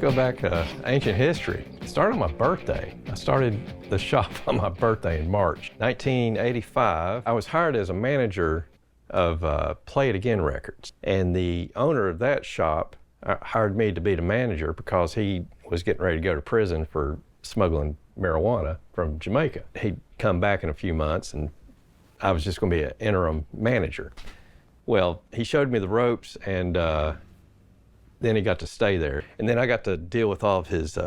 go back to ancient history. It started on my birthday. I started the shop on my birthday in March 1985. I was hired as a manager of Play It Again Records, and the owner of that shop hired me to be the manager because he was getting ready to go to prison for smuggling marijuana from Jamaica. He'd come back in a few months, and I was just going to be an interim manager. Well, he showed me the ropes, and then he got to stay there. And then I got to deal with all of his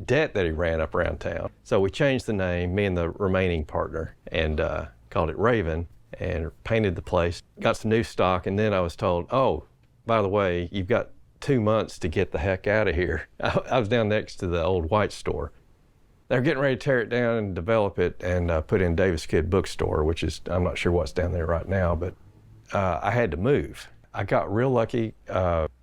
debt that he ran up around town. So we changed the name, me and the remaining partner, and called it Raven, and painted the place, got some new stock, and then I was told, oh, by the way, you've got 2 months to get the heck out of here. I was down next to the old White store. They're getting ready to tear it down and develop it and put in Davis Kidd Bookstore, which is, I'm not sure what's down there right now, but I had to move. I got real lucky.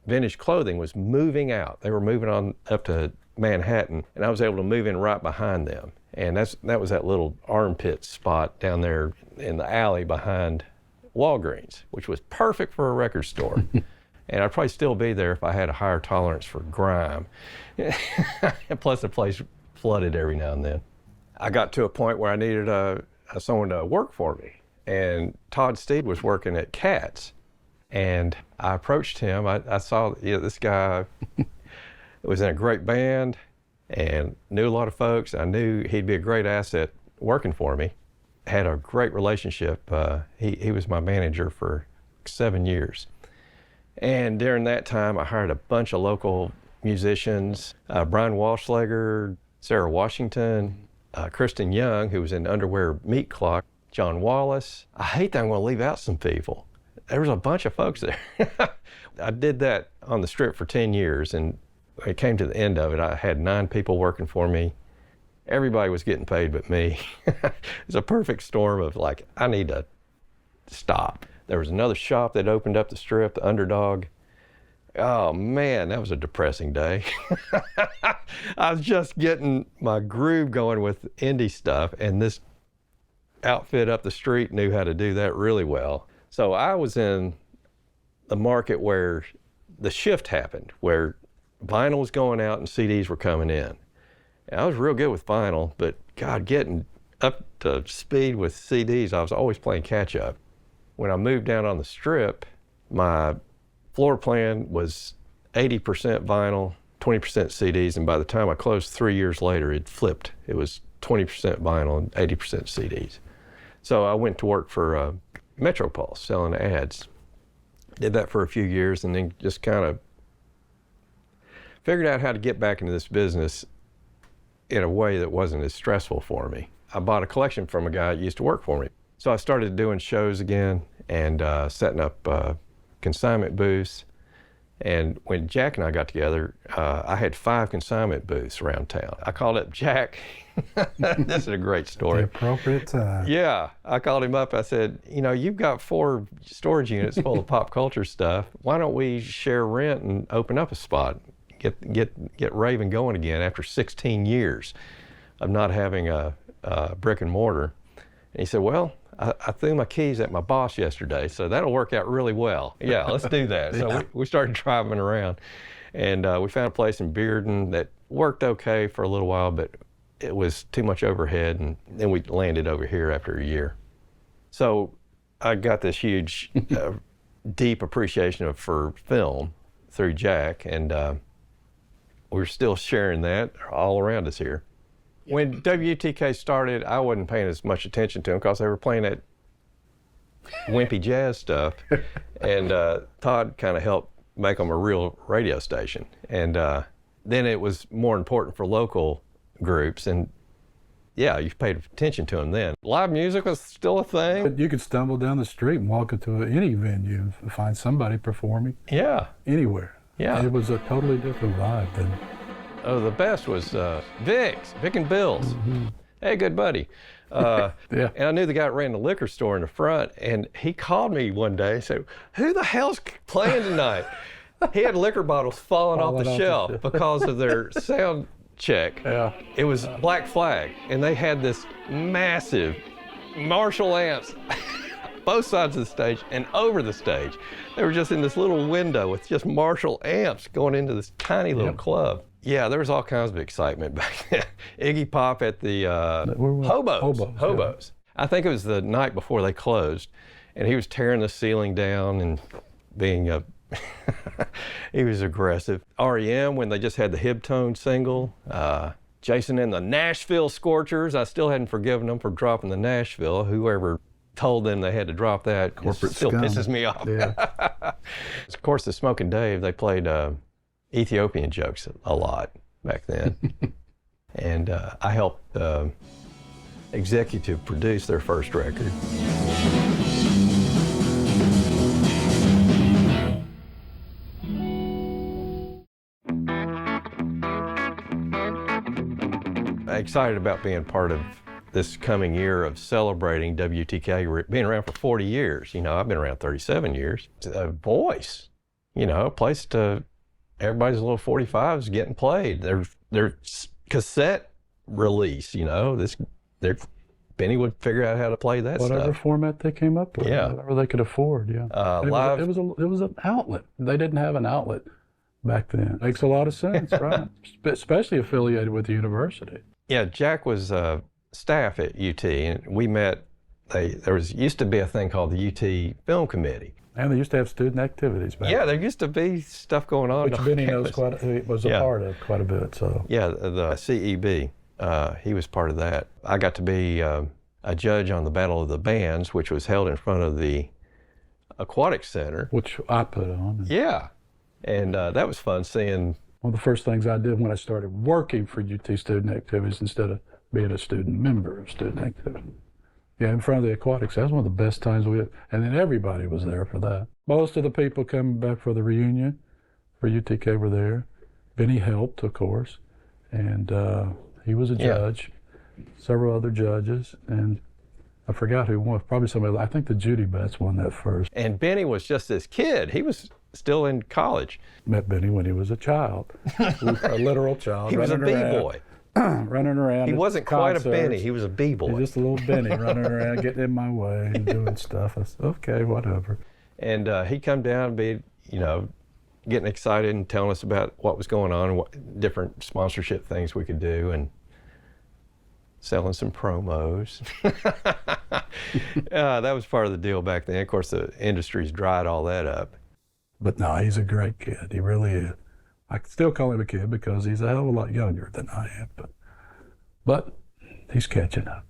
Vintage Clothing was moving out. They were moving on up to Manhattan, and I was able to move in right behind them. And that was that little armpit spot down there in the alley behind Walgreens, which was perfect for a record store. And I'd probably still be there if I had a higher tolerance for grime. Plus the place flooded every now and then. I got to a point where I needed someone to work for me. And Todd Steed was working at Katz. And I approached him. I saw this guy was in a great band and knew a lot of folks. I knew he'd be a great asset working for me. Had a great relationship. He was my manager for 7 years. And during that time, I hired a bunch of local musicians, Brian Walschlager, Sarah Washington, Kristen Young, who was in Underwear Meat Clock, John Wallace. I hate that I'm going to leave out some people. There was a bunch of folks there. I did that on the Strip for 10 years, and when it came to the end of it, I had 9 people working for me. Everybody was getting paid but me. It was a perfect storm of like, I need to stop. There was another shop that opened up the Strip, the Underdog. Oh man, that was a depressing day. I was just getting my groove going with indie stuff, and this outfit up the street knew how to do that really well. So I was in the market where the shift happened, where vinyl was going out and CDs were coming in. And I was real good with vinyl, but God, getting up to speed with CDs, I was always playing catch up. When I moved down on the Strip, my floor plan was 80% vinyl, 20% CDs, and by the time I closed 3 years later, it flipped. It was 20% vinyl and 80% CDs. So I went to work for Metropulse, selling ads. Did that for a few years and then just kind of figured out how to get back into this business in a way that wasn't as stressful for me. I bought a collection from a guy that used to work for me. So I started doing shows again and setting up consignment booths. And when Jack and I got together, I had 5 consignment booths around town. I called up Jack. This is a great story. The appropriate time. Yeah, I called him up. I said, you know, you've got 4 storage units full of pop culture stuff. Why don't we share rent and open up a spot? Get Raven going again after 16 years of not having a brick and mortar. And he said, well, I threw my keys at my boss yesterday, so that'll work out really well. Yeah, let's do that. So we started driving around, and we found a place in Bearden that worked okay for a little while, but it was too much overhead, and then we landed over here after a year. So I got this huge, deep appreciation for film through Jack, and we're still sharing that all around us here. When WUTK started, I wasn't paying as much attention to them because they were playing that wimpy jazz stuff. And Todd kind of helped make them a real radio station. And then it was more important for local groups. And yeah, you paid attention to them then. Live music was still a thing. But you could stumble down the street and walk into any venue and find somebody performing. Yeah. Anywhere. Yeah. It was a totally different vibe then. Oh, the best was Vic and Bill's. Mm-hmm. Hey, good buddy. Yeah. And I knew the guy that ran the liquor store in the front, and he called me one day and said, who the hell's playing tonight? He had liquor bottles falling off the shelf because of their sound check. Yeah. It was Black Flag, and they had this massive Marshall amps both sides of the stage and over the stage. They were just in this little window with just Marshall amps going into this tiny little club. Yeah, there was all kinds of excitement back then. Iggy Pop at the Hobos. Yeah. I think it was the night before they closed, and he was tearing the ceiling down and being he was aggressive. REM, when they just had the Hibtone single. Jason and the Nashville Scorchers. I still hadn't forgiven them for dropping the Nashville. Whoever told them they had to drop that corporate still scum. Pisses me off. Yeah. Of course, the Smokin' Dave, they played Ethiopian jokes a lot back then. And I helped executive produce their first record. Excited about being part of this coming year of celebrating WTK, being around for 40 years. You know, I've been around 37 years. It's a voice, you know, a place to, everybody's little 45s getting played. Their cassette release, you know, Benny would figure out how to play that Whatever stuff. format they came up with, Yeah. whatever they could afford, yeah. Live. It was an outlet. They didn't have an outlet back then. Makes a lot of sense, right? Especially affiliated with the university. Yeah, Jack was staff at UT, and we met. Used to be a thing called the UT Film Committee. And they used to have student activities back then. Yeah, there used to be stuff going on. Which Benny knows was a part of quite a bit. So yeah, the CEB, he was part of that. I got to be a judge on the Battle of the Bands, which was held in front of the Aquatic Center. Which I put on. Yeah, and that was fun seeing. One of the first things I did when I started working for UT Student Activities instead of being a student member of student activities. Yeah, in front of the aquatics. That was one of the best times we had. And then everybody was there for that. Most of the people coming back for the reunion for UTK were there. Benny helped, of course. And he was a judge. Several other judges. And I forgot who won. Probably somebody, I think the Judy Betts won that first. And Benny was just this kid. He was still in college. Met Benny when he was a child. A literal child. He was a B-boy. Running around. He wasn't quite a Benny. He was a B-boy. He's just a little Benny running around, getting in my way and doing stuff. I said, okay, whatever. And he'd come down and be, you know, getting excited and telling us about what was going on and what different sponsorship things we could do and selling some promos. That was part of the deal back then. Of course, the industry's dried all that up. But no, he's a great kid. He really is. I still call him a kid because he's a hell of a lot younger than I am. But he's catching up.